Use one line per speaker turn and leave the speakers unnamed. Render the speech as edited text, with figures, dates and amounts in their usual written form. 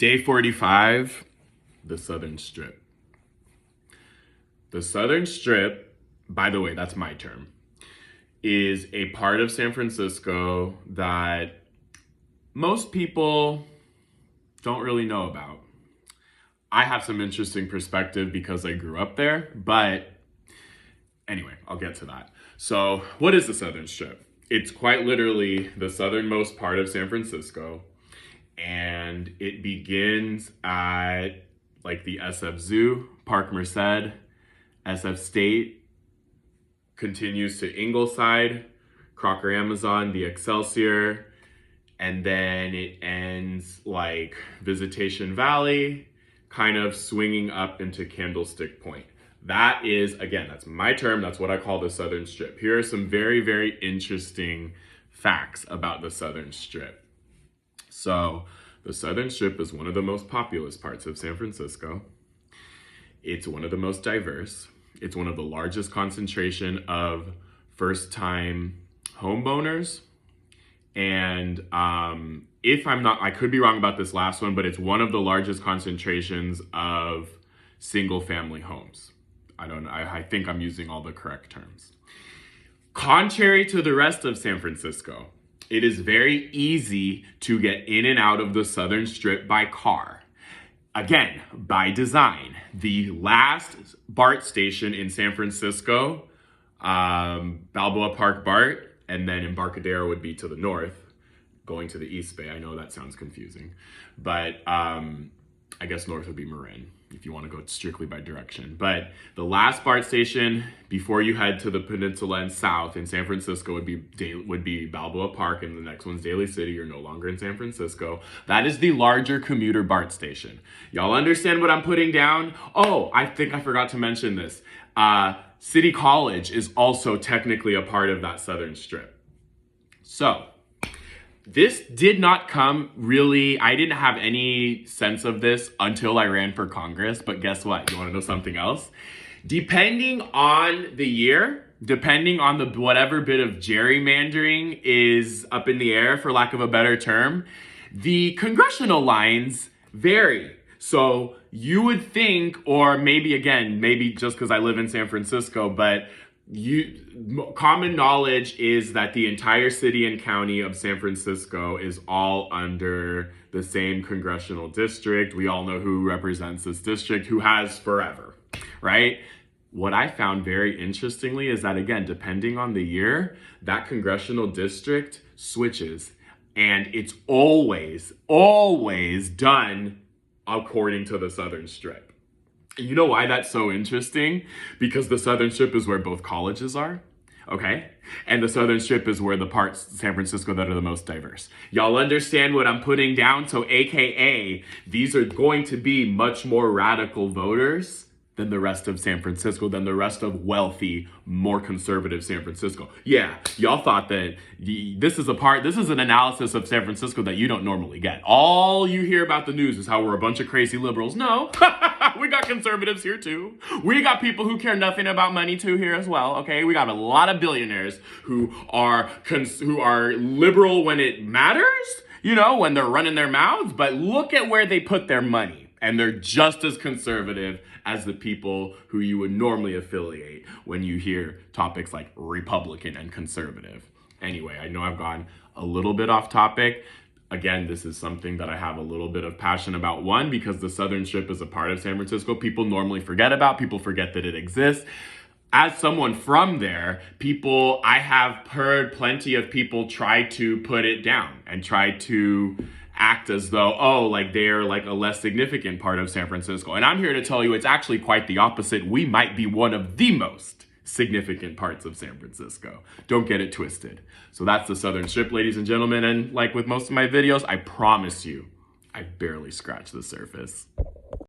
Day 45, the Southern Strip. The Southern Strip, by the way, that's my term, is a part of San Francisco that most people don't really know about. I have some interesting perspective because I grew up there, but anyway, I'll get to that. So, what is the Southern Strip? It's quite literally the southernmost part of San Francisco, and it begins at like the SF Zoo, Park Merced, SF State, continues to Ingleside, Crocker Amazon, the Excelsior, and then it ends like Visitation Valley, kind of swinging up into Candlestick Point. That is, again, that's my term. That's what I call the Southern Strip. Here are some very, very interesting facts about the Southern Strip. So, the Southern Strip is one of the most populous parts of San Francisco. It's one of the most diverse. It's one of the largest concentration of first-time homeowners. And if I'm not, I could be wrong about this last one, but it's one of the largest concentrations of single-family homes. I think I'm using all the correct terms. Contrary to the rest of San Francisco, it is very easy to get in and out of the Southern Strip by car. Again, by design. The last BART station in San Francisco, Balboa Park BART, and then Embarcadero would be to the north, going to the East Bay. I know that sounds confusing, but I guess north would be Marin, if you want to go strictly by direction. But the last BART station before you head to the peninsula and south in San Francisco would be Balboa Park, and the next one's Daly City. You're no longer in San Francisco. That is the larger commuter BART station. Y'all understand what I'm putting down? Oh, I think I forgot to mention this. City College is also technically a part of that Southern Strip. So, this did not come really, I didn't have any sense of this until I ran for Congress, but guess what? You want to know something else? Depending on the year, depending on the whatever bit of gerrymandering is up in the air, for lack of a better term, the congressional lines vary. So you would think, or maybe just because I live in San Francisco, but common knowledge is that the entire city and county of San Francisco is all under the same congressional district. We all know who represents this district, who has forever, right? What I found very interestingly is that, again, depending on the year, that congressional district switches, and it's always done according to the Southern Strip. You know why that's so interesting? Because the Southern Strip is where both colleges are, okay? And the Southern Strip is where the parts of San Francisco that are the most diverse. Y'all understand what I'm putting down? So AKA, these are going to be much more radical voters than the rest of San Francisco, than the rest of wealthy, more conservative San Francisco. Yeah, y'all thought that this is an analysis of San Francisco that you don't normally get. All you hear about the news is how we're a bunch of crazy liberals. No, we got conservatives here too. We got people who care nothing about money too here as well, okay? We got a lot of billionaires who are liberal when it matters, you know, when they're running their mouths, but look at where they put their money. And they're just as conservative as the people who you would normally affiliate when you hear topics like Republican and conservative. Anyway, I know I've gone a little bit off topic. Again, this is something that I have a little bit of passion about. One, because the Southern Strip is a part of San Francisco people normally forget about. People forget that it exists. As someone from there, I have heard plenty of people try to put it down and try to act as though, like they're like a less significant part of San Francisco. And I'm here to tell you it's actually quite the opposite. We might be one of the most significant parts of San Francisco. Don't get it twisted. So that's the Southern Strip, ladies and gentlemen. And like with most of my videos, I promise you, I barely scratched the surface.